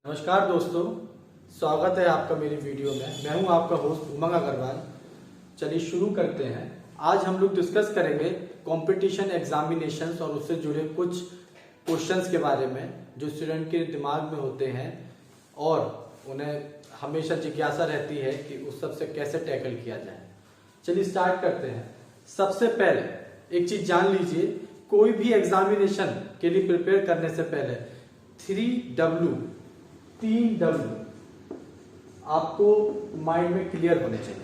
नमस्कार दोस्तों, स्वागत है आपका मेरी वीडियो में। मैं हूं आपका होस्ट उमंग अग्रवाल। चलिए शुरू करते हैं। आज हम लोग डिस्कस करेंगे कंपटीशन एग्जामिनेशंस और उससे जुड़े कुछ क्वेश्चंस के बारे में जो स्टूडेंट के दिमाग में होते हैं और उन्हें हमेशा जिज्ञासा रहती है कि उस सब से कैसे टैकल किया जाए। चलिए स्टार्ट करते हैं। सबसे पहले एक चीज जान लीजिए, कोई भी एग्जामिनेशन के लिए प्रिपेयर करने से पहले 3W आपको माइंड में क्लियर होने चाहिए।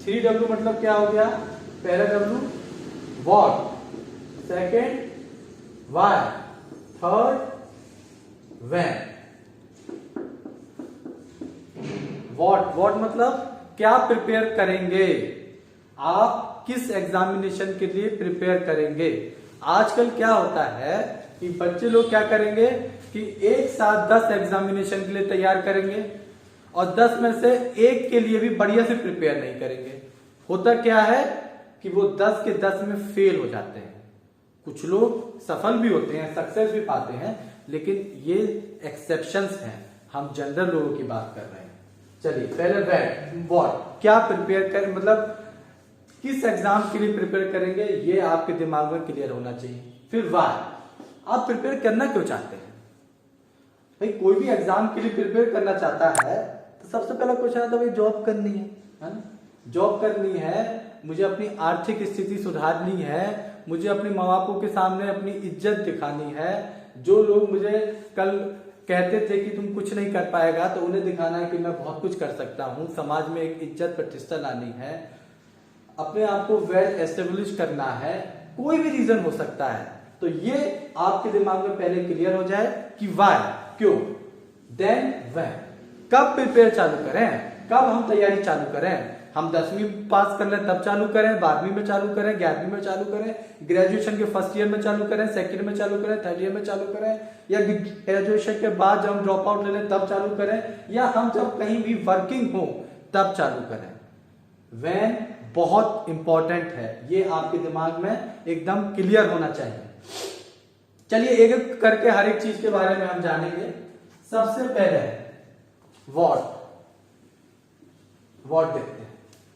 3W मतलब क्या हो गया? पहला W what, second why, third when. What मतलब क्या प्रिपेयर करेंगे, आप किस एग्जामिनेशन के लिए प्रिपेयर करेंगे। आजकल क्या होता है कि बच्चे लोग क्या करेंगे कि एक साथ 10 एग्जामिनेशन के लिए तैयार करेंगे और 10 में से एक के लिए भी बढ़िया से प्रिपेयर नहीं करेंगे। होता क्या है कि वो 10 के 10 में फेल हो जाते हैं। कुछ लोग सफल भी होते हैं, सक्सेस भी पाते हैं, लेकिन ये एक्सेप्शंस हैं। हम जनरल लोगों की बात कर रहे हैं। चलिए पहले व्हाट, क्या प्रिपेयर कर, मतलब किस एग्जाम के लिए प्रिपेयर करेंगे, ये आपके दिमाग में क्लियर होना चाहिए। फिर व्हाई, आप प्रिपेयर करना क्यों चाहते हैं। भाई कोई भी एग्जाम के लिए प्रिपेयर करना चाहता है तो सबसे पहला क्वेश्चन आता है भाई जॉब करनी है ना। जॉब करनी है, मुझे अपनी आर्थिक स्थिति सुधारनी है, मुझे अपने माँ बापों के सामने अपनी इज्जत दिखानी है। जो लोग मुझे कल कहते थे कि तुम कुछ नहीं कर पाएगा, तो उन्हें दिखाना है कि मैं बहुत कुछ कर सकता हूँ। समाज में एक इज्जत प्रतिष्ठा लानी है, अपने आप को वेल एस्टेब्लिश करना है। कोई भी रीजन हो सकता है, तो ये आपके दिमाग में पहले क्लियर हो जाए कि वाई, क्यों, देन व्हेन। कब प्रिपेयर चालू करें, कब हम तैयारी चालू करें। हम 10वीं पास कर लें तब चालू करें, 12वीं में चालू करें, 11वीं में चालू करें, ग्रेजुएशन के फर्स्ट ईयर में चालू करें, सेकंड में चालू करें, थर्ड ईयर में चालू करें, या ग्रेजुएशन के बाद जब हम ड्रॉप आउट ले लें तब चालू करें, या हम जब कहीं भी वर्किंग हो तब चालू करें। व्हेन बहुत इंपॉर्टेंट है, ये आपके दिमाग में एकदम क्लियर होना चाहिए। चलिए एक एक करके हर एक चीज के बारे में हम जानेंगे। सबसे पहले व्हाट देखते हैं,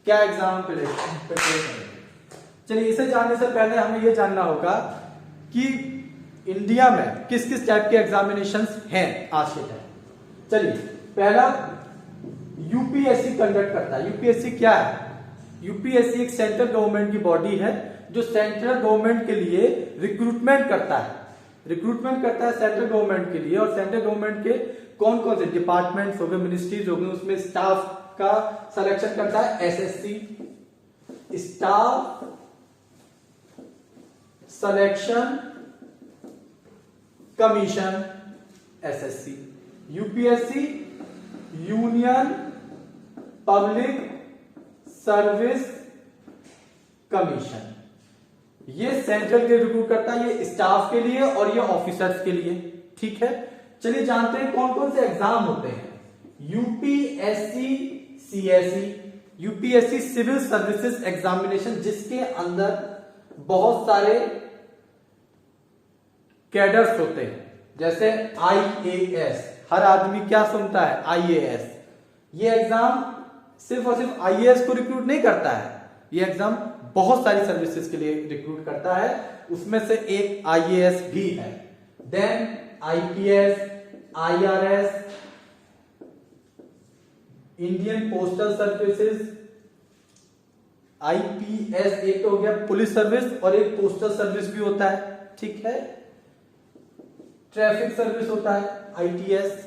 क्या एग्जाम प्रिपेयर करेंगे। चलिए इसे जानने से पहले हमें यह जानना होगा कि इंडिया में किस किस टाइप के एग्जामिनेशंस हैं आज के टाइम। चलिए पहला यूपीएससी कंडक्ट करता है। यूपीएससी क्या है? यूपीएससी एक सेंट्रल गवर्नमेंट की बॉडी है जो सेंट्रल गवर्नमेंट के लिए रिक्रूटमेंट करता है। सेंट्रल गवर्नमेंट के लिए, और सेंट्रल गवर्नमेंट के कौन कौन से डिपार्टमेंट्स हो गए, मिनिस्ट्रीज हो गए, उसमें स्टाफ का सिलेक्शन करता है SSC, staff selection commission, SSC. UPSC union public service commission. ये सेंट्रल के रिक्रूट करता है, ये स्टाफ के लिए और ये ऑफिसर्स के लिए। ठीक है, चलिए जानते हैं कौन कौन से एग्जाम होते हैं। UPSC CSE, UPSC civil services examination, जिसके अंदर बहुत सारे कैडर्स होते हैं। जैसे आईएएस, हर आदमी क्या सुनता है, आईएएस। ये एग्जाम सिर्फ और सिर्फ आईएएस को रिक्रूट नहीं करता है, ये एग्जाम बहुत सारी सर्विसेज के लिए रिक्रूट करता है, उसमें से एक आईएएस भी है। Then IPS, IRS, Indian postal services. IPS एक तो हो गया पुलिस सर्विस, और एक पोस्टल सर्विस भी होता है। ठीक है, ट्रैफिक सर्विस होता है आईटीएस,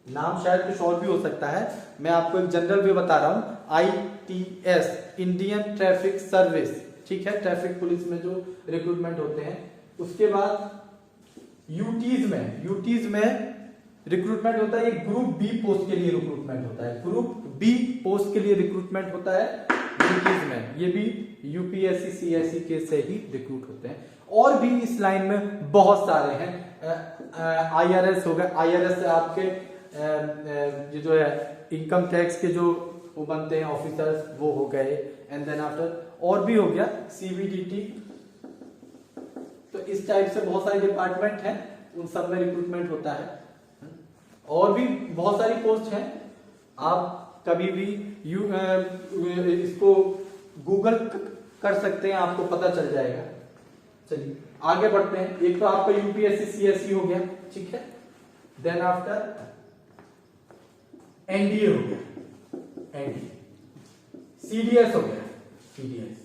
नाम शायद कुछ और भी हो सकता है, मैं आपको एक जनरल वे बता रहा हूं। आईटीएस इंडियन ट्रैफिक सर्विस, ठीक है, ट्रैफिक पुलिस में जो रिक्रूटमेंट होते हैं। उसके बाद यूटीज में रिक्रूटमेंट होता है, एक ग्रुप बी पोस्ट के लिए रिक्रूटमेंट होता है, ग्रुप बी पोस्ट के लिए रिक्रूटमेंट होता है यूटीज में। ये भी यूपीएससी सीएसई के से ही रिक्रूट होते हैं। और भी इस लाइन में बहुत सारे हैं। आईआरएस हो गए, आईआरएस से आपके ये जो है इनकम टैक्स के जो वो बनते हैं ऑफिसर्स, वो हो गए। एंड देन आफ्टर और भी हो गया सीबीडीटी। तो इस टाइप से बहुत सारे डिपार्टमेंट हैं, उन सब में रिक्रूटमेंट होता है। और भी बहुत सारी पोस्ट हैं, आप कभी भी इसको गूगल कर सकते हैं, आपको पता चल जाएगा। चलिए आगे बढ़ते हैं। एक तो आपका यूपीएससी सीएससी हो गया, ठीक है। देन आफ्टर एनडीए हो गया, एनडीए, सीडीएस हो गया, सीडीएस,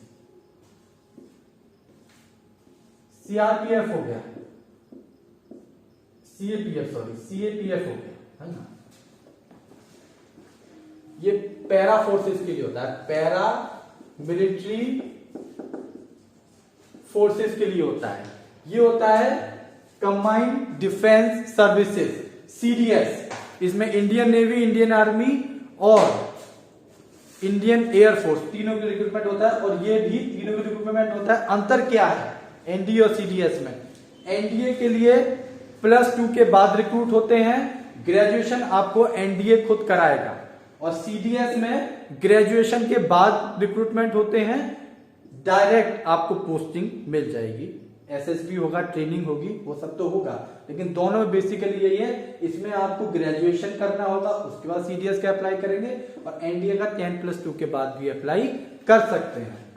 सीआरपीएफ हो गया, सीएपीएफ हो गया, है ना। ये पैरा फोर्सेस के लिए होता है, पैरा मिलिट्री फोर्सेस के लिए होता है। ये होता है कंबाइंड डिफेंस सर्विसेज, सीडीएस। इसमें इंडियन नेवी, इंडियन आर्मी और इंडियन एयरफोर्स तीनों की रिक्रूटमेंट होता है, और ये भी तीनों की रिक्रूटमेंट होता है। अंतर क्या है एनडीए और सीडीएस में? एनडीए के लिए +2 के बाद रिक्रूट होते हैं, ग्रेजुएशन आपको एनडीए खुद कराएगा, और सीडीएस में ग्रेजुएशन के बाद रिक्रूटमेंट होते हैं, डायरेक्ट आपको पोस्टिंग मिल जाएगी, एसएसबी होगा, ट्रेनिंग होगी, वो सब तो होगा, लेकिन दोनों में बेसिकली यही है। इसमें आपको ग्रेजुएशन करना होगा, उसके बाद सीडीएस का अप्लाई करेंगे, और एनडीए का 10+2 के बाद भी अप्लाई कर सकते हैं।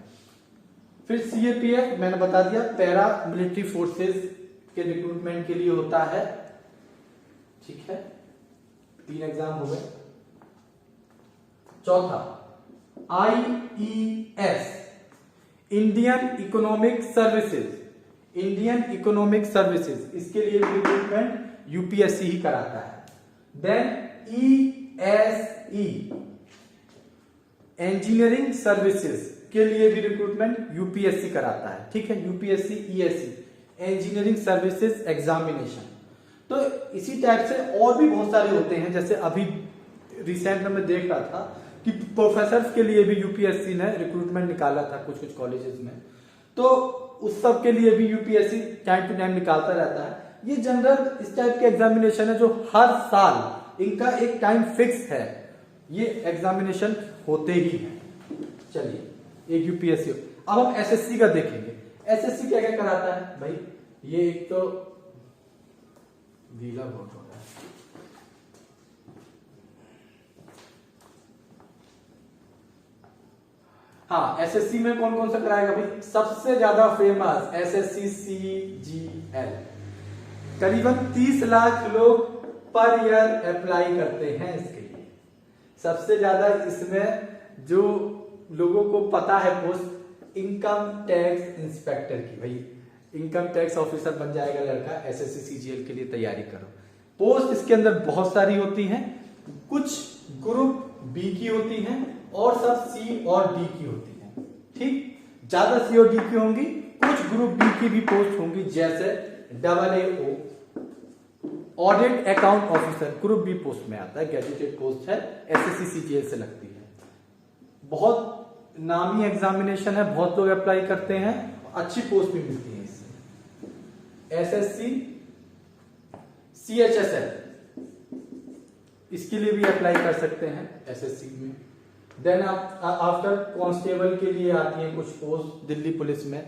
फिर सीएपीएफ मैंने बता दिया, पैरा मिलिट्री फोर्सेस के रिक्रूटमेंट के लिए होता है, ठीक है। 3 एग्जाम हो गए। चौथा IES, Indian economic services, Indian economic services, इसके लिए भी रिक्रूटमेंट यूपीएससी ही कराता है। देन ईएसई, इंजीनियरिंग सर्विसेज के लिए भी रिक्रूटमेंट यूपीएससी कराता है, ठीक है। UPSC ESC, engineering services examination. तो इसी टाइप से और भी बहुत सारे होते हैं, जैसे अभी रिसेंट में मैं देख रहा था कि प्रोफेसर के लिए भी यूपीएससी ने रिक्रूटमेंट निकाला था कुछ कुछ कॉलेजेस में, तो उस सब के लिए भी यूपीएससी टाइम टू टाइम निकालता रहता है। ये जनरल इस टाइप के एग्जामिनेशन है जो हर साल इनका एक टाइम फिक्स है, ये एग्जामिनेशन होते ही हैं। चलिए एक यूपीएससी। अब हम एसएससी का देखेंगे। एसएससी क्या क्या कराता है भाई? ये एक तो गीला बहुत हो रहा है, हाँ। एसएससी में कौन कौन सा कराएगा भाई? सबसे ज्यादा फेमस एसएससी सीजीएल, करीबन 30 लाख लोग पर ईयर अप्लाई करते हैं इसके लिए। सबसे ज्यादा इसमें जो लोगों को पता है पोस्ट इनकम टैक्स इंस्पेक्टर की, भाई इनकम टैक्स ऑफिसर बन जाएगा लड़का, एसएससी सीजीएल के लिए तैयारी करो। पोस्ट इसके अंदर बहुत सारी होती हैं, कुछ ग्रुप बी की होती हैं और सब सी और डी की होती हैं, ठीक। ज्यादा सी और डी की होंगी, कुछ ग्रुप बी की भी पोस्ट होंगी, जैसे AAO, audit account officer, group B post में आता है, गैजेटेड पोस्ट है, एसएससी सीजीएल से लगती है। बहुत नामी एग्जामिनेशन है, बहुत लोग अप्लाई करते हैं, अच्छी पोस्ट भी मिलती है इससे। एसएससी सीएचएसएल, इसके लिए भी अप्लाई कर सकते हैं एसएससी में। देन आफ्टर कांस्टेबल के लिए आती है कुछ पोस्ट दिल्ली पुलिस में,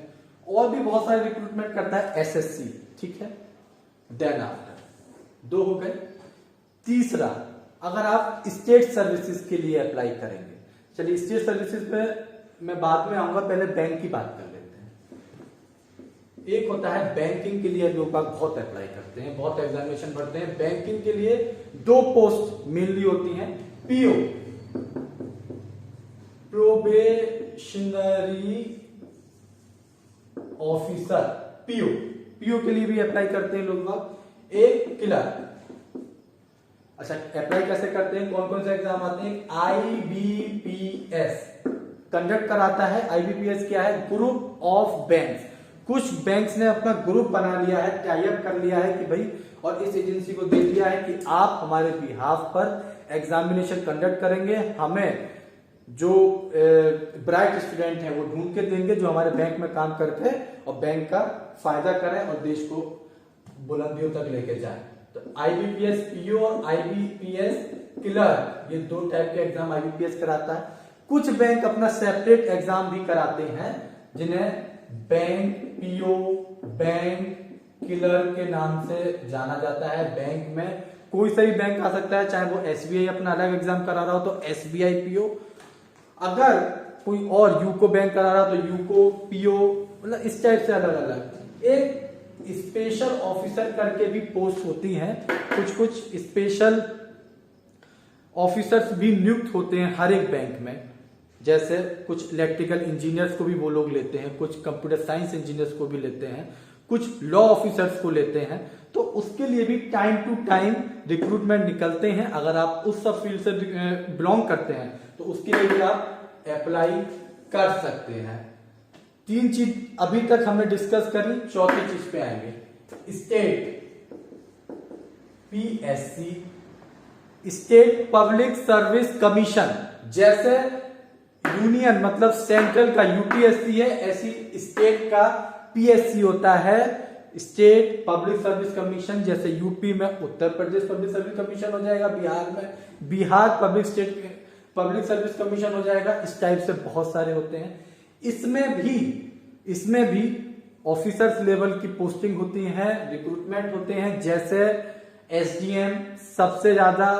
और भी बहुत सारे रिक्रूटमेंट करता है एसएससी, ठीक है। देन आफ्टर 2 हो गए। तीसरा, अगर आप स्टेट सर्विसेज के लिए अप्लाई करेंगे, चलिए स्टेट सर्विसेज पे मैं बाद में आऊंगा, पहले बैंक की बात कर लेते हैं। एक होता है बैंकिंग के लिए लोग बहुत अप्लाई करते हैं, बहुत एग्जामिनेशन भरते हैं। बैंकिंग के लिए 2 पोस्ट मेनली होती हैं, पीओ, प्रोबेशनरी ऑफिसर, पीओ के लिए भी अप्लाई करते हैं लोग। एक क्लर्क। अच्छा, अप्लाई कैसे करते हैं, कौन कौन से एग्जाम आते हैं? आईबीपीएस कंडक्ट कराता है। आईबीपीएस क्या है? Group of banks. कुछ बैंक्स ने अपना ग्रुप बना लिया है, टाई अप कर लिया है कि भाई, और इस एजेंसी को दे दिया है कि आप हमारे बिहाफ पर एग्जामिनेशन कंडक्ट करेंगे, हमें जो ब्राइट स्टूडेंट हैं वो ढूंढ के देंगे जो हमारे बैंक में काम करके और बैंक का फायदा करें और देश को बुलंदियों तक लेके जाए। तो आईबीपीएस पीओ और आईबीपीएस क्लर्क, ये 2 टाइप के एग्जाम आईबीपीएस कराता है। कुछ बैंक अपना सेपरेट एग्जाम भी कराते हैं, जिन्हें बैंक पीओ, बैंक क्लर्क के नाम से जाना जाता है। बैंक में कोई सा भी बैंक आ सकता है, चाहे वो SBI अपना अलग एग्जाम करा रहा हो तो SBI PO, अगर कोई और यूको बैंक करा रहा हो तो यूको PO, मतलब इस टाइप से अलग अलग एक स्पेशल ऑफिसर करके भी पोस्ट होती हैं। कुछ स्पेशल ऑफिसर्स भी नियुक्त होते हैं हर एक बैंक में, जैसे कुछ इलेक्ट्रिकल इंजीनियर्स को भी वो लोग लेते हैं, कुछ कंप्यूटर साइंस इंजीनियर्स को भी लेते हैं, कुछ लॉ ऑफिसर्स को लेते हैं। तो उसके लिए भी टाइम टू टाइम रिक्रूटमेंट निकलते हैं। अगर आप उस सब फील्ड से बिलोंग करते हैं तो उसके लिए भी आप अप्लाई कर सकते हैं। 3 चीज अभी तक हमने डिस्कस करी, चौथी चीज पे आएंगे। State PSC, state public service commission, जैसे यूनियन मतलब सेंट्रल का UPSC है, ऐसी स्टेट का PSC होता है, स्टेट पब्लिक सर्विस कमीशन। जैसे यूपी में Uttar Pradesh public service commission हो जाएगा, बिहार में बिहार पब्लिक सर्विस कमीशन हो जाएगा। इस टाइप से बहुत सारे होते हैं। इसमें भी ऑफिसर्स लेवल की पोस्टिंग होती है, रिक्रूटमेंट होते हैं। जैसे SDM सबसे ज्यादा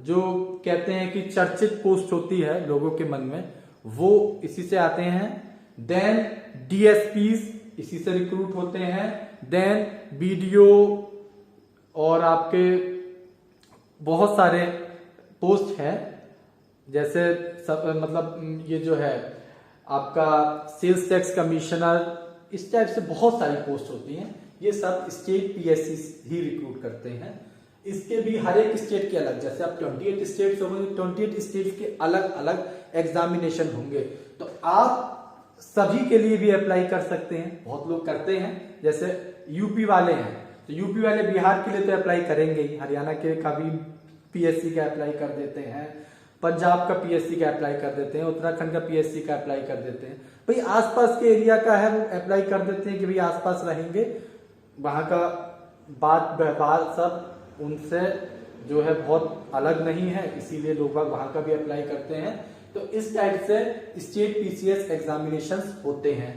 जो कहते हैं कि चर्चित पोस्ट होती है लोगों के मन में, वो इसी से आते हैं। देन DSPs इसी से रिक्रूट होते हैं। देन BDO और आपके बहुत सारे पोस्ट है, जैसे सब मतलब ये जो है आपका सेल्स टैक्स कमिश्नर, इस टाइप से बहुत सारी पोस्ट होती हैं। ये सब स्टेट PSC ही रिक्रूट करते हैं। इसके भी हर एक स्टेट के अलग, जैसे आप 28 स्टेट्स होंगे, 28 स्टेट्स के अलग अलग एग्जामिनेशन होंगे, तो आप सभी के लिए भी अप्लाई कर सकते हैं। बहुत लोग करते हैं, जैसे यूपी वाले हैं तो यूपी वाले बिहार के लिए तो अप्लाई करेंगे ही, हरियाणा के का भी PSC का अप्लाई कर देते हैं, पंजाब का PSC का अप्लाई कर देते हैं, उत्तराखंड का PSC का अप्लाई कर देते हैं। भाई आसपास के एरिया का है वो अप्लाई कर देते हैं कि भाई आसपास रहेंगे, वहां का बात व्यवहार सब उनसे जो है बहुत अलग नहीं है, इसीलिए लोग वहां का भी अप्लाई करते हैं। तो इस टाइप से स्टेट PCS एग्जामिनेशंस होते हैं।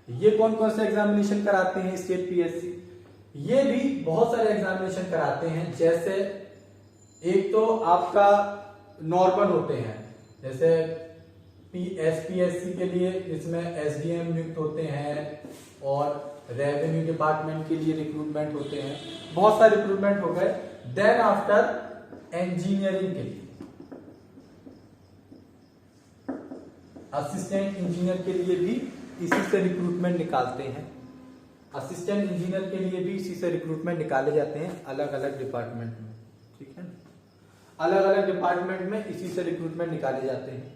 ये कौन कौन से एग्जामिनेशन कराते हैं स्टेट PSC? ये भी बहुत सारे एग्जामिनेशन कराते हैं। जैसे एक तो आपका नॉर्मल होते हैं, जैसे SPSC के लिए इसमें SDM नियुक्त होते हैं और रेवेन्यू डिपार्टमेंट के लिए रिक्रूटमेंट होते हैं, बहुत सारे रिक्रूटमेंट हो गए। देन आफ्टर इंजीनियरिंग के लिए असिस्टेंट इंजीनियर के लिए भी इसी से रिक्रूटमेंट निकालते हैं। असिस्टेंट इंजीनियर के लिए भी इसी से रिक्रूटमेंट निकाले जाते हैं अलग अलग डिपार्टमेंट में, ठीक है, अलग अलग डिपार्टमेंट में इसी से रिक्रूटमेंट निकाले जाते हैं।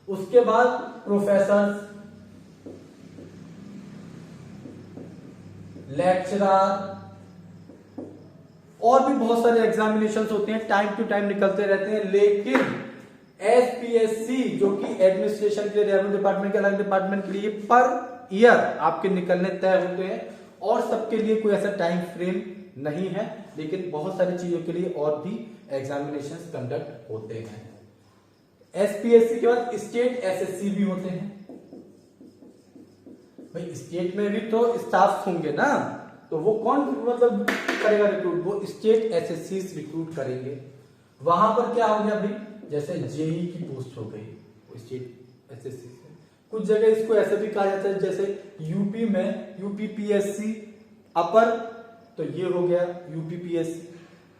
उसके बाद प्रोफेसर, लेक्चरर और भी बहुत सारे एग्जामिनेशंस होते हैं, टाइम टू टाइम निकलते रहते हैं। लेकिन SPSC जो कि एडमिनिस्ट्रेशन के लिए, रेवेन्यू डिपार्टमेंट के अलग डिपार्टमेंट के लिए पर ईयर आपके निकलने तय होते हैं, और सबके लिए कोई ऐसा टाइम फ्रेम नहीं है, लेकिन बहुत सारी चीजों के लिए और भी एग्जामिनेशंस कंडक्ट होते हैं। SPSC के बाद स्टेट SSC भी होते हैं। भाई स्टेट में भी तो स्टाफ होंगे ना, तो वो कौन मतलब करेगा रिक्रूट? वो स्टेट SSC रिक्रूट करेंगे। वहां पर क्या हो गया भाई, जैसे JEE की पोस्ट हो गई वो स्टेट SSC से। कुछ जगह इसको ऐसे भी कहा जाता है, जैसे यूपी में UPPSC अपर, तो ये हो गया UPPSC,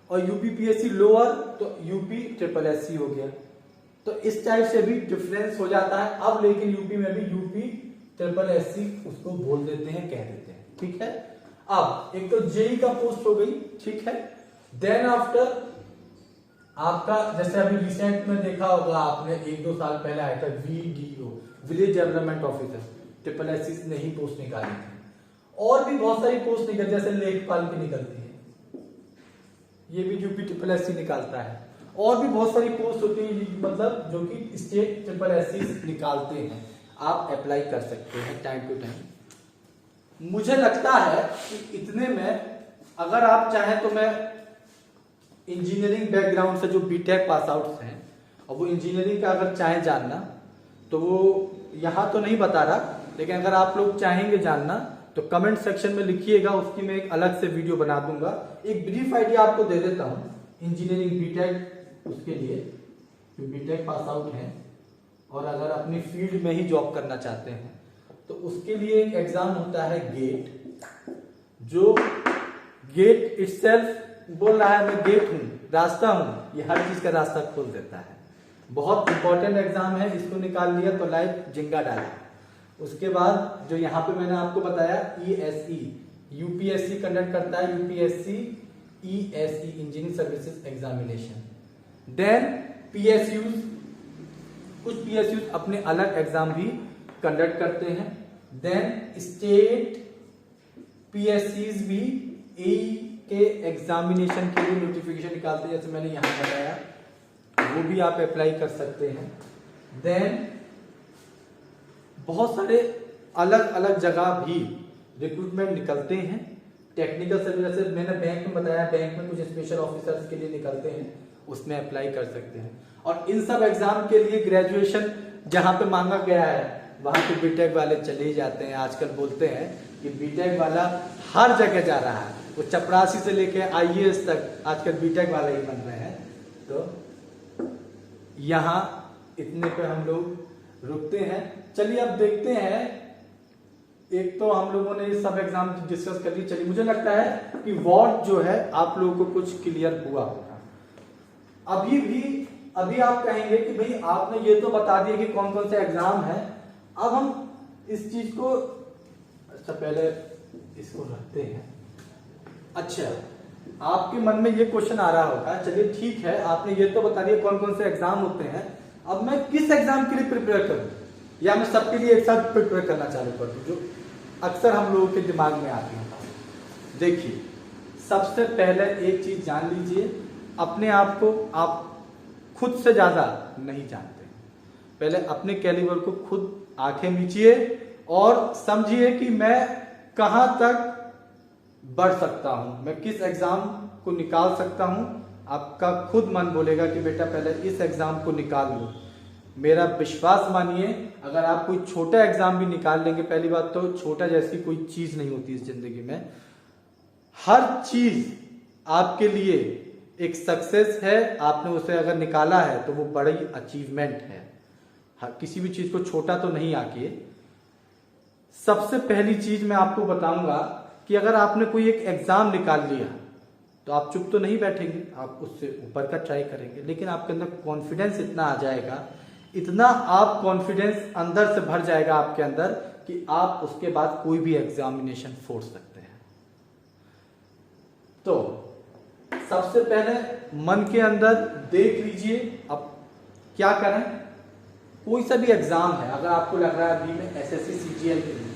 और UPPSC लोअर तो UPSSC हो गया। तो इस टाइप से भी डिफरेंस हो जाता है। अब लेकिन यूपी में भी UPSSC उसको बोल देते हैं, कह देते हैं, ठीक है। अब एक तो JEE का पोस्ट हो गई, ठीक है। देन आफ्टर आपका, जैसे अभी रिसेंट में देखा होगा आपने, 1-2 साल पहले आया था VDO, village development officer, SSC ने ही पोस्ट निकाली थी। और भी बहुत सारी पोस्ट निकल, जैसे लेखपाल की निकलती है, ये भी UPSSC निकालता है। और भी बहुत सारी पोस्ट होती है, मतलब जो कि स्टेट SSC निकालते हैं। आप अप्लाई कर सकते हैं टाइम टू टाइम। मुझे लगता है कि इतने में अगर आप चाहें तो मैं इंजीनियरिंग बैकग्राउंड से जो BTech पास आउट हैं और वो इंजीनियरिंग का अगर चाहें जानना, तो वो यहाँ तो नहीं बता रहा, लेकिन अगर आप लोग चाहेंगे जानना तो कमेंट सेक्शन में लिखिएगा, उसकी मैं एक अलग से वीडियो बना दूंगा। एक ब्रीफ आइडिया आपको दे देता हूं इंजीनियरिंग बीटेक, उसके लिए जो बीटेक पास आउट हैं और अगर अपनी फील्ड में ही जॉब करना चाहते हैं तो उसके लिए एक एग्जाम होता है गेट, जो गेट इटसेल्फ बोल रहा है मैं गेट हूं, रास्ता हूं, ये हर चीज का रास्ता खोल देता है। बहुत इंपॉर्टेंट एग्जाम है, इसको निकाल लिया तो लाइफ जिंगा डाला। उसके बाद जो यहाँ पे मैंने आपको बताया ESE, यूपीएससी कंडक्ट करता है, UPSC ESE engineering services examination. Then PSUs, कुछ PSUs अपने अलग एग्जाम भी कंडक्ट करते हैं। देन स्टेट PSCs भी AE के एग्जामिनेशन के लिए नोटिफिकेशन निकालते हैं, जैसे मैंने यहाँ बताया, वो भी आप अप्लाई कर सकते हैं। देन बहुत सारे अलग अलग जगह भी रिक्रूटमेंट निकलते हैं। टेक्निकल सर्विस, जैसे मैंने बैंक में बताया, बैंक में कुछ स्पेशल ऑफिसर्स के लिए निकलते हैं, उसमें अप्लाई कर सकते हैं। और इन सब एग्जाम के लिए ग्रेजुएशन जहां पे मांगा गया है वहां पे बीटेक वाले चले ही जाते हैं। आजकल बोलते हैं कि बीटेक वाला हर जगह जा रहा है, वो चपरासी से लेके IAS तक आजकल बीटेक वाले ही बन रहे हैं। तो यहाँ इतने पे हम लोग रुकते हैं। चलिए अब देखते हैं, एक तो हम लोगों ने सब एग्जाम डिस्कस कर ली। चलिए मुझे लगता है कि वॉट जो है आप लोगों को कुछ क्लियर हुआ होगा। अभी आप कहेंगे कि भाई आपने ये तो बता दिया कि कौन कौन से एग्जाम है, अब हम इस चीज को, अच्छा पहले इसको रखते हैं। अच्छा, आपके मन में ये क्वेश्चन आ रहा होगा, चलिए ठीक है आपने ये तो बता दिया कौन कौन से एग्जाम होते हैं, अब मैं किस एग्जाम के लिए प्रिपेयर करूं, या मैं सबके लिए एक साथ प्रिपेयर करना चालू कर दूं, जो अक्सर हम लोगों के दिमाग में आती है। देखिए, सबसे पहले एक चीज जान लीजिए, अपने आप को आप खुद से ज्यादा नहीं जानते। पहले अपने कैलिबर को खुद आंखें मीचिए और समझिए कि मैं कहां तक बढ़ सकता हूं, मैं किस एग्जाम को निकाल सकता हूं। आपका खुद मन बोलेगा कि बेटा पहले इस एग्जाम को निकाल लो। मेरा विश्वास मानिए, अगर आप कोई छोटा एग्जाम भी निकाल लेंगे, पहली बात तो छोटा जैसी कोई चीज नहीं होती इस जिंदगी में, हर चीज आपके लिए एक सक्सेस है। आपने उसे अगर निकाला है तो वो बड़ी अचीवमेंट है। किसी भी चीज को छोटा तो नहीं आके। सबसे पहली चीज मैं आपको बताऊंगा कि अगर आपने कोई एक एग्जाम निकाल लिया तो आप चुप तो नहीं बैठेंगे, आप उससे ऊपर का ट्राई करेंगे, लेकिन आपके अंदर कॉन्फिडेंस इतना आ जाएगा, इतना आप कॉन्फिडेंस अंदर से भर जाएगा आपके अंदर कि आप उसके बाद कोई भी एग्जामिनेशन फोड़ सकते हैं। तो सबसे पहले मन के अंदर देख लीजिए, अब क्या करें, कोई सा भी एग्जाम है, अगर आपको लग रहा है अभी में SSC CGL के लिए,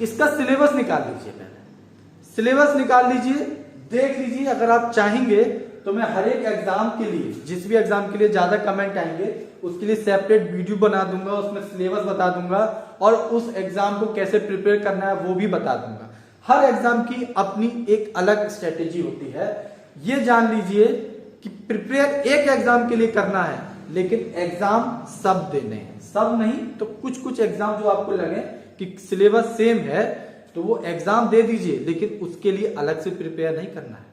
इसका सिलेबस निकाल लीजिए। पहले सिलेबस निकाल लीजिए, देख लीजिए। अगर आप चाहेंगे तो मैं हर एक एग्जाम के लिए, जिस भी एग्जाम के लिए ज्यादा कमेंट आएंगे उसके लिए सेपरेट वीडियो बना दूंगा, उसमें सिलेबस बता दूंगा और उस एग्जाम को कैसे प्रिपेयर करना है वो भी बता दूंगा। हर एग्जाम की अपनी एक अलग स्ट्रेटेजी होती है। ये जान लीजिए कि प्रिपेयर एक एग्जाम के लिए करना है, लेकिन एग्जाम सब देने हैं। सब नहीं तो कुछ कुछ एग्जाम जो आपको लगे कि सिलेबस सेम है तो वो एग्जाम दे दीजिए, लेकिन उसके लिए अलग से प्रिपेयर नहीं करना है।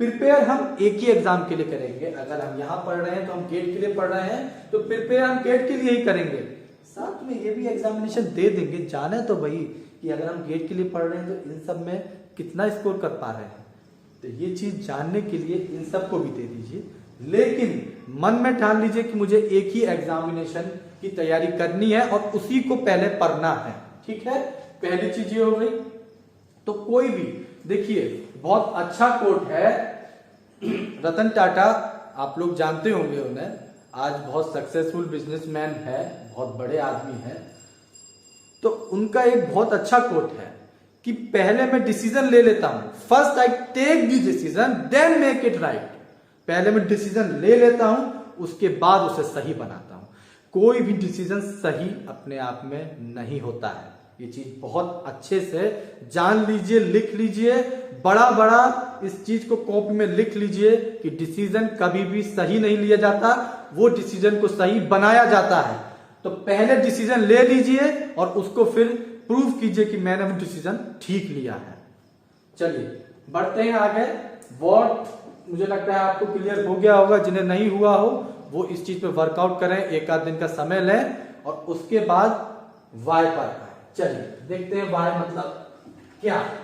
प्रिपेयर हम एक ही एग्जाम के लिए करेंगे। अगर हम यहाँ पढ़ रहे हैं तो हम गेट के लिए पढ़ रहे हैं, तो प्रिपेयर हम गेट के लिए ही करेंगे, साथ में ये भी एग्जामिनेशन दे देंगे। जाने तो वही कि अगर हम गेट के लिए पढ़ रहे हैं तो इन सब में कितना स्कोर कर पा रहे हैं, तो ये चीज जानने के लिए इन सबको भी दे दीजिए। लेकिन मन में ठान लीजिए कि मुझे एक ही एग्जामिनेशन की तैयारी करनी है और उसी को पहले पढ़ना है। ठीक है, पहली चीज ये हो गई। तो कोई भी देखिए, बहुत अच्छा कोट है, रतन टाटा, आप लोग जानते होंगे उन्हें, आज बहुत सक्सेसफुल बिजनेसमैन है, बहुत बड़े आदमी है। तो उनका एक बहुत अच्छा कोट है कि पहले मैं डिसीजन ले लेता हूं, first I take the decision then make it right. पहले मैं डिसीजन ले लेता हूं, उसके बाद उसे सही बनाता हूं। कोई भी डिसीजन सही अपने आप में नहीं होता है, ये चीज बहुत अच्छे से जान लीजिए, लिख लीजिए, बड़ा बड़ा इस चीज को कॉपी में लिख लीजिए कि डिसीजन कभी भी सही नहीं लिया जाता, वो डिसीजन को सही बनाया जाता है। तो पहले डिसीजन ले लीजिए और उसको फिर प्रूव कीजिए कि मैंने वो डिसीजन ठीक लिया है। चलिए बढ़ते हैं आगे। व्हाट मुझे लगता है आपको क्लियर हो गया होगा, जिन्हें नहीं हुआ हो वो इस चीज पे वर्कआउट करें, एक आध दिन का समय लें और उसके बाद वाई पर आए। चलिए देखते हैं वाई मतलब क्या है।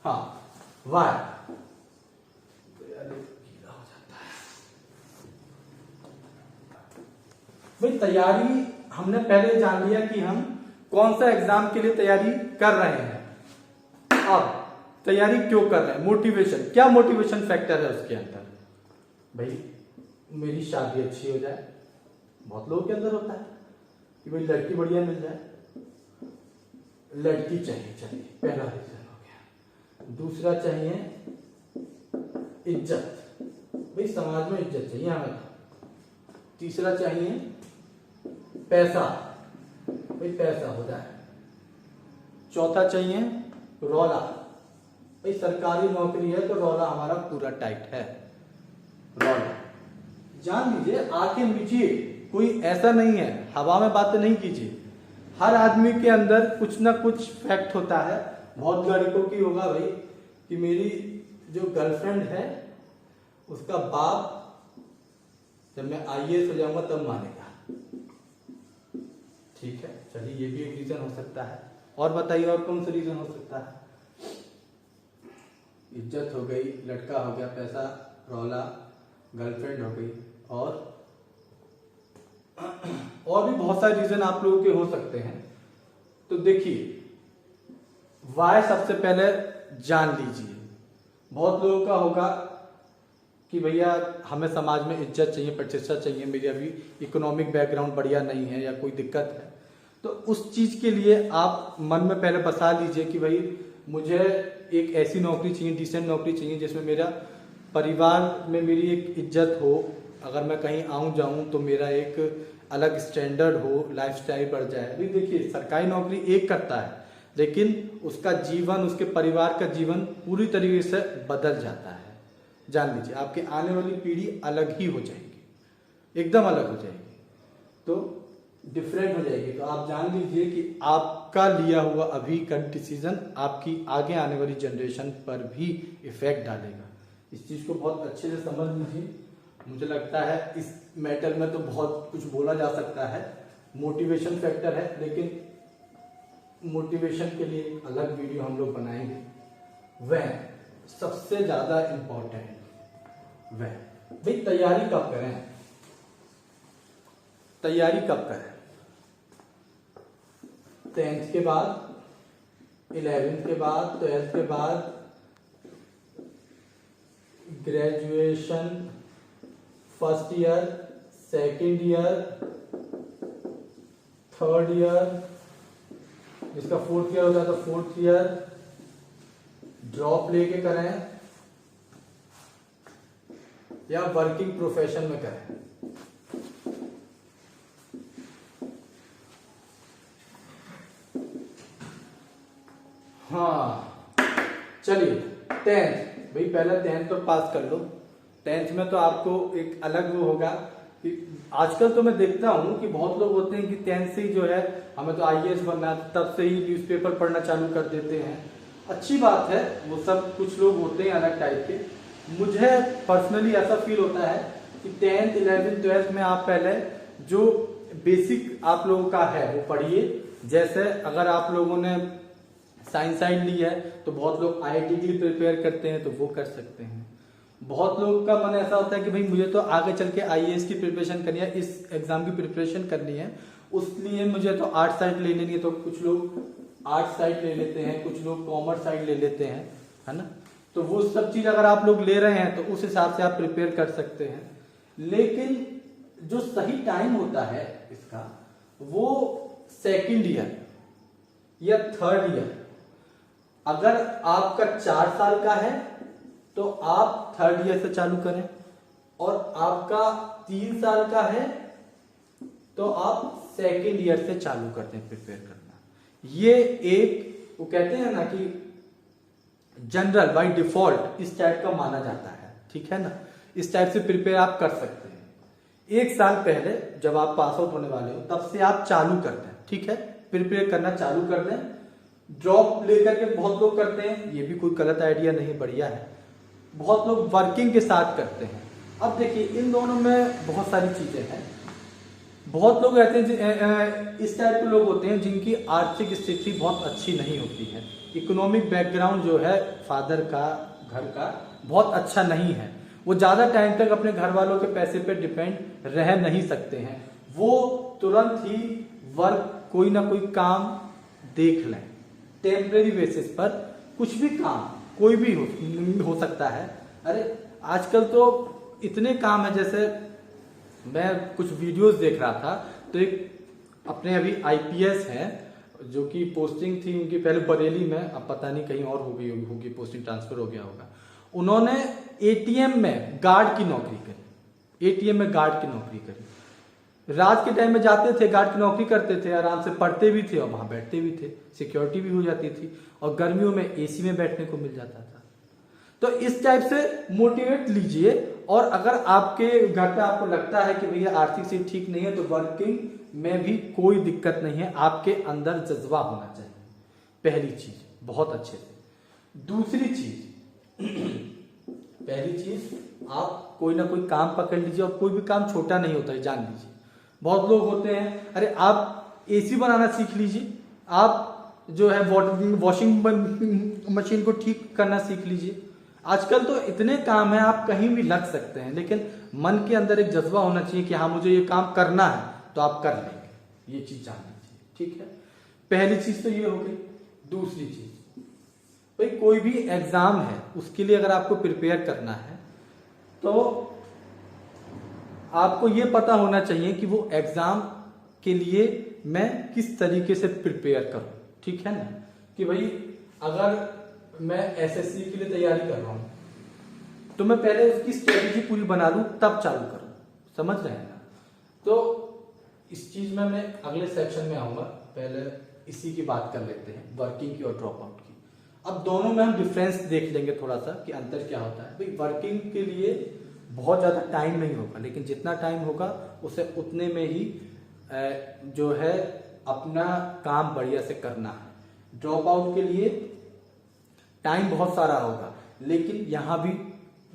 हाँ वाई भाई, तैयारी हमने पहले जान लिया कि हम कौन सा एग्जाम के लिए तैयारी कर रहे हैं। अब तैयारी क्यों कर रहे हैं, मोटिवेशन, क्या मोटिवेशन फैक्टर है उसके अंदर। भाई मेरी शादी अच्छी हो जाए, बहुत लोगों के अंदर होता है कि भाई लड़की बढ़िया मिल जाए, लड़की चाहिए, चलिए पहला रीजन हो गया। दूसरा चाहिए इज्जत, भाई समाज में इज्जत चाहिए हमें। तीसरा चाहिए पैसा, भाई पैसा हो जाए। चौथा चाहिए रौला, भाई सरकारी नौकरी है तो रौला हमारा पूरा टाइट है, रौला। जान लीजिए, आंखें मीचिए, कोई ऐसा नहीं है हवा में बातें नहीं कीजिए। हर आदमी के अंदर कुछ ना कुछ फैक्ट होता है। बहुत लड़कों की होगा भाई कि मेरी जो गर्लफ्रेंड है उसका बाप जब मैं आईएएस हो जाऊंगा तब मानेगा। ठीक है, चलिए ये भी एक रीजन हो सकता है। और बताइए और कौन सा रीजन हो सकता है। इज्जत हो गई, लड़का हो गया, पैसा, रौला, गर्लफ्रेंड हो गई, और भी बहुत सारे रीजन आप लोगों के हो सकते हैं। तो देखिए वाई सबसे पहले जान लीजिए। बहुत लोगों का होगा कि भैया हमें समाज में इज्जत चाहिए, प्रतिष्ठा चाहिए, मेरी अभी इकोनॉमिक बैकग्राउंड बढ़िया नहीं है या कोई दिक्कत है, तो उस चीज के लिए आप मन में पहले बसा लीजिए कि भाई मुझे एक ऐसी नौकरी चाहिए, डिसेंट नौकरी चाहिए जिसमें मेरा परिवार में मेरी एक इज्जत हो, अगर मैं कहीं आऊं जाऊं तो मेरा एक अलग स्टैंडर्ड हो, लाइफस्टाइल बढ़ जाए। अभी देखिए सरकारी नौकरी एक करता है लेकिन उसका जीवन, उसके परिवार का जीवन पूरी तरीके से बदल जाता है। जान लीजिए आपके आने वाली पीढ़ी अलग ही हो जाएगी, एकदम अलग हो जाएगी, तो डिफरेंट हो जाएगी। तो आप जान लीजिए कि आपका लिया हुआ अभी का डिसीजन आपकी आगे आने वाली जनरेशन पर भी इफेक्ट डालेगा। इस चीज को बहुत अच्छे से समझ लीजिए। मुझे लगता है इस मैटर में तो बहुत कुछ बोला जा सकता है, मोटिवेशन फैक्टर है, लेकिन मोटिवेशन के लिए एक अलग वीडियो हम लोग बनाएंगे। वह सबसे ज्यादा इंपॉर्टेंट वह भाई तैयारी कब करें, तैयारी कब करें। 10th के बाद, 11th के बाद, 12th के बाद, graduation first year, second year, third year, जिसका फोर्थ ईयर होता है तो फोर्थ ईयर, ड्रॉप लेके करें या वर्किंग प्रोफेशन में करें। हाँ चलिए 10th, भाई पहले 10th तो पास कर लो। 10th में तो आपको एक अलग वो होगा कि आजकल तो मैं देखता हूं कि बहुत लोग होते हैं कि 10th से ही जो है हमें तो आईएएस बनना है, तब से ही न्यूज़पेपर पढ़ना चालू कर देते हैं। अच्छी बात है, वो सब कुछ लोग होते हैं अलग टाइप के। मुझे पर्सनली ऐसा फील होता है कि 10th, 11th, 12th में आप पहले जो बेसिक आप लोगों का है वो पढ़िए। जैसे अगर आप लोगों ने साइंस साइड ली है तो बहुत लोग आईआईटी के लिए प्रिपेयर करते हैं तो वो कर सकते हैं। बहुत लोगों का मन ऐसा होता है कि भाई मुझे तो आगे चल के आईएएस की प्रिपरेशन करनी है, इस एग्जाम की प्रिपरेशन करनी है, उसलिए मुझे तो आर्ट साइड ले लेनी है। तो कुछ लोग आर्ट साइड ले लेते हैं, कुछ लोग कॉमर्स साइड ले लेते हैं, है ना। तो वो सब चीज अगर आप लोग ले रहे हैं तो उस हिसाब से आप प्रिपेयर कर सकते हैं। लेकिन जो सही टाइम होता है इसका वो सेकेंड ईयर या थर्ड ईयर। अगर आपका 4 साल का है तो आप थर्ड ईयर से चालू करें, और आपका 3 साल का है तो आप सेकेंड ईयर से चालू करते हैं प्रिपेयर करना। ये एक वो कहते हैं ना कि जनरल बाय डिफॉल्ट इस टाइप का माना जाता है, ठीक है ना। इस टाइप से प्रिपेयर आप कर सकते हैं। 1 साल पहले जब आप पास आउट होने वाले हो तब से आप चालू कर दें, ठीक है, प्रिपेयर करना चालू कर दें। ड्रॉप लेकर के बहुत लोग करते हैं, ये भी कोई गलत आइडिया नहीं, बढ़िया है। बहुत लोग वर्किंग के साथ करते हैं। अब देखिए इन दोनों में बहुत सारी चीजें हैं। बहुत लोग रहते हैं इस टाइप के लोग होते हैं जिनकी आर्थिक स्थिति बहुत अच्छी नहीं होती है। इकोनॉमिक बैकग्राउंड जो है फादर का, घर का बहुत अच्छा नहीं है। वो ज्यादा टाइम तक अपने घर वालों के पैसे पे डिपेंड रह नहीं सकते हैं। वो तुरंत ही वर्क कोई ना कोई काम देख लें, टेम्परेरी बेसिस पर कुछ भी काम कोई भी हो सकता है। अरे आजकल तो इतने काम है, जैसे मैं कुछ वीडियोस देख रहा था तो एक अपने अभी आईपीएस हैं जो कि पोस्टिंग थी उनकी पहले बरेली में, अब पता नहीं कहीं और हो गई होगी, पोस्टिंग ट्रांसफर हो गया होगा। उन्होंने एटीएम में गार्ड की नौकरी करी, एटीएम में गार्ड की नौकरी करी। रात के टाइम में जाते थे, गार्ड की नौकरी करते थे, आराम से पढ़ते भी थे और वहां बैठते भी थे, सिक्योरिटी भी हो जाती थी और गर्मियों में एसी में बैठने को मिल जाता था। तो इस टाइप से मोटिवेट लीजिए। और अगर आपके घर पे आपको लगता है कि भैया आर्थिक स्थिति ठीक नहीं है तो वर्किंग में भी कोई दिक्कत नहीं है, आपके अंदर जज्बा होना चाहिए, पहली चीज, बहुत अच्छे से। दूसरी चीज पहली चीज आप कोई ना कोई काम पकड़ लीजिए, और कोई भी काम छोटा नहीं होता है, जान लीजिए। बहुत लोग होते हैं, अरे आप एसी बनाना सीख लीजिए, आप जो है वॉशिंग मशीन को ठीक करना सीख लीजिए। आजकल तो इतने काम है, आप कहीं भी लग सकते हैं, लेकिन मन के अंदर एक जज्बा होना चाहिए कि हाँ मुझे ये काम करना है, तो आप कर लेंगे, ये चीज जान लीजिए, ठीक है। पहली चीज तो ये हो गई। दूसरी चीज, भाई कोई भी एग्जाम है उसके लिए अगर आपको प्रिपेयर करना है तो आपको ये पता होना चाहिए कि वो एग्जाम के लिए मैं किस तरीके से प्रिपेयर करूं, ठीक है ना। कि भाई अगर मैं एसएससी के लिए तैयारी कर रहा हूं तो मैं पहले उसकी स्ट्रेटेजी पूरी बना लूं तब चालू करूं, समझ रहे हैं ना। तो इस चीज में मैं अगले सेक्शन में आऊंगा, पहले इसी की बात कर लेते हैं, वर्किंग की और ड्रॉप आउट की। अब दोनों में हम डिफरेंस देख लेंगे थोड़ा सा कि अंतर क्या होता है। भाई वर्किंग के लिए बहुत ज्यादा टाइम नहीं होगा, लेकिन जितना टाइम होगा उसे उतने में ही जो है अपना काम बढ़िया से करना है। ड्रॉप आउट के लिए टाइम बहुत सारा होगा, लेकिन यहां भी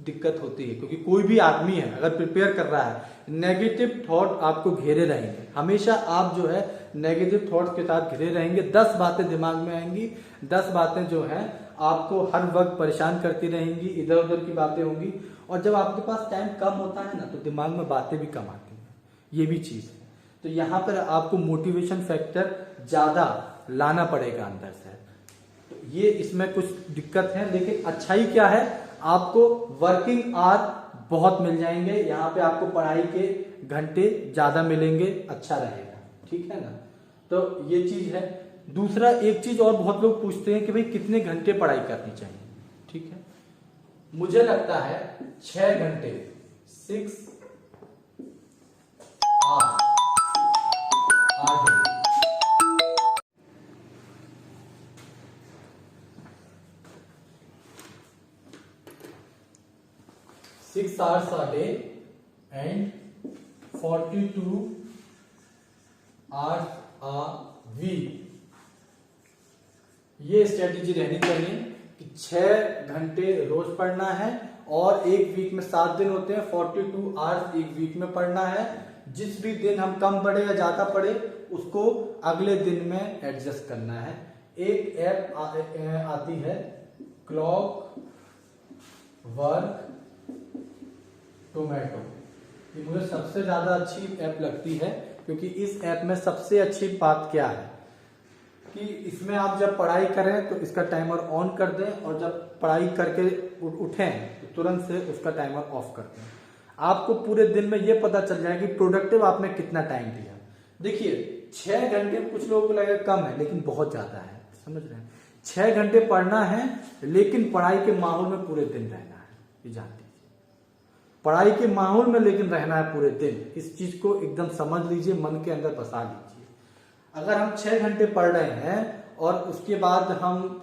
दिक्कत होती है, क्योंकि कोई भी आदमी है अगर प्रिपेयर कर रहा है, नेगेटिव थॉट आपको घेरे रहेंगे। हमेशा आप जो है नेगेटिव थॉट के साथ घिरे रहेंगे। 10 बातें दिमाग में आएंगी, 10 बातें जो हैं आपको हर वक्त परेशान करती रहेंगी, इधर उधर की बातें होंगी। और जब आपके पास टाइम कम होता है ना, तो दिमाग में बातें भी कम आती हैं, ये भी चीज है। तो यहाँ पर आपको मोटिवेशन फैक्टर ज्यादा लाना पड़ेगा अंदर से। तो ये इसमें कुछ दिक्कत है, लेकिन अच्छाई क्या है, आपको वर्किंग आवर बहुत मिल जाएंगे, यहाँ पे आपको पढ़ाई के घंटे ज्यादा मिलेंगे, अच्छा रहेगा, ठीक है ना। तो ये चीज है। दूसरा एक चीज और बहुत लोग पूछते हैं कि भाई कितने घंटे पढ़ाई करनी चाहिए, ठीक है। मुझे लगता है 6 घंटे, 6 6 hours a day and 42 hours a week, ये स्ट्रेटेजी रहनी चाहिए कि 6 घंटे रोज पढ़ना है और एक वीक में 7 दिन होते हैं, 42 आवर्स एक वीक में पढ़ना है। जिस भी दिन हम कम पढ़े या ज्यादा पढ़े उसको अगले दिन में एडजस्ट करना है। एक ऐप आती है क्लॉक वर्क टोमेटो, ये मुझे सबसे ज्यादा अच्छी ऐप लगती है, क्योंकि इस ऐप में सबसे अच्छी बात क्या है कि इसमें आप जब पढ़ाई करें तो इसका टाइमर ऑन कर दें, और जब पढ़ाई करके उठें तो तुरंत से उसका टाइमर ऑफ कर दें। आपको पूरे दिन में ये पता चल जाएगा कि प्रोडक्टिव आपने कितना टाइम दिया। देखिए 6 घंटे कुछ लोगों को लगेगा कम है, लेकिन बहुत ज्यादा है, समझ रहे हैं। 6 घंटे पढ़ना है, लेकिन पढ़ाई के माहौल में पूरे दिन रहना है, ये जान लीजिए। पढ़ाई के माहौल में लेकिन रहना है पूरे दिन, इस चीज को एकदम समझ लीजिए, मन के अंदर बसा लीजिए। अगर हम 6 घंटे पढ़ रहे हैं और उसके बाद हम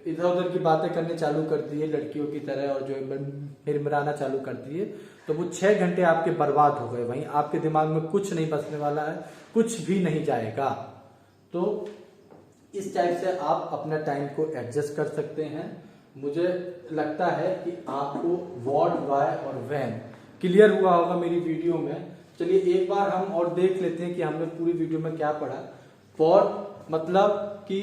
इधर उधर की बातें करने चालू कर दिए लड़कियों की तरह और जो मिरमराना चालू कर दिए, तो वो 6 घंटे आपके बर्बाद हो गए। वहीं आपके दिमाग में कुछ नहीं बसने वाला है, कुछ भी नहीं जाएगा। तो इस टाइप से आप अपना टाइम को एडजस्ट कर सकते हैं। मुझे लगता है कि आपको व्हाट, व्हाई और व्हेन क्लियर हुआ होगा मेरी वीडियो में। चलिए एक बार हम और देख लेते हैं कि हमने पूरी वीडियो में क्या पढ़ा। व्हाट मतलब कि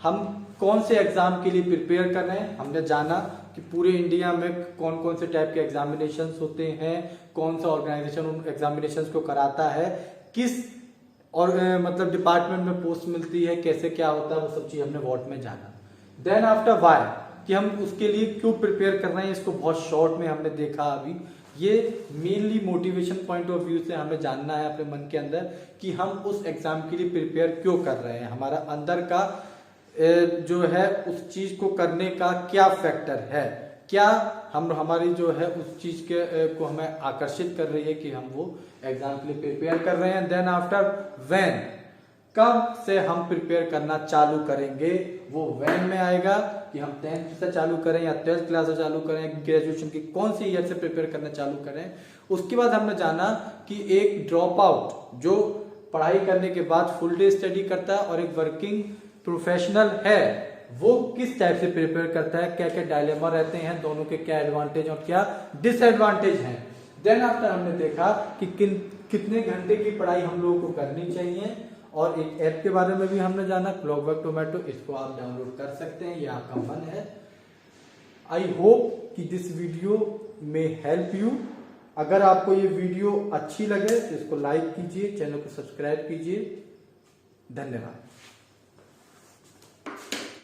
हम कौन से एग्जाम के लिए प्रिपेयर कर रहे हैं। हमने जाना कि पूरे इंडिया में कौन कौन से टाइप के एग्जामिनेशंस होते हैं, कौन सा ऑर्गेनाइजेशन उन एग्जामिनेशंस को कराता है, किस और मतलब डिपार्टमेंट में पोस्ट मिलती है, कैसे क्या होता है, वो सब चीज हमने व्हाट में जाना। देन आफ्टर व्हाई कि हम उसके लिए क्यों प्रिपेयर कर रहे हैं, इसको बहुत शॉर्ट में हमने देखा अभी। ये mainly motivation point of view से हमें जानना है अपने मन के अंदर कि हम उस एग्जाम के लिए प्रिपेयर क्यों कर रहे हैं, हमारा अंदर का जो है उस चीज को करने का क्या फैक्टर है, क्या हम हमारी जो है उस चीज के को हमें आकर्षित कर रही है कि हम वो एग्जाम के लिए प्रिपेयर कर रहे हैं। देन आफ्टर व्हेन, कब से हम प्रिपेयर करना चालू करेंगे, वो व्हेन में आएगा कि हम 10th से चालू करें या 12th क्लास से चालू करें, ग्रेजुएशन की कौन सी ईयर से प्रिपेयर करना चालू करें। उसके बाद हमने जाना कि एक ड्रॉप आउट जो पढ़ाई करने के बाद फुल डे स्टडी करता है और एक वर्किंग प्रोफेशनल है, वो किस टाइप से प्रिपेयर करता है, क्या क्या डायलेमा रहते हैं, दोनों के क्या एडवांटेज और क्या डिसएडवांटेज हैं। देन आफ्टर हमने देखा कि कितने घंटे की पढ़ाई हम लोगों को करनी चाहिए, और एक ऐप के बारे में भी हमने जाना, क्लॉकवर्क टोमेटो। इसको आप डाउनलोड कर सकते हैं, ये आपका मन है। आई होप कि दिस वीडियो में हेल्प यू। अगर आपको ये वीडियो अच्छी लगे तो इसको लाइक कीजिए, चैनल को सब्सक्राइब कीजिए। धन्यवाद।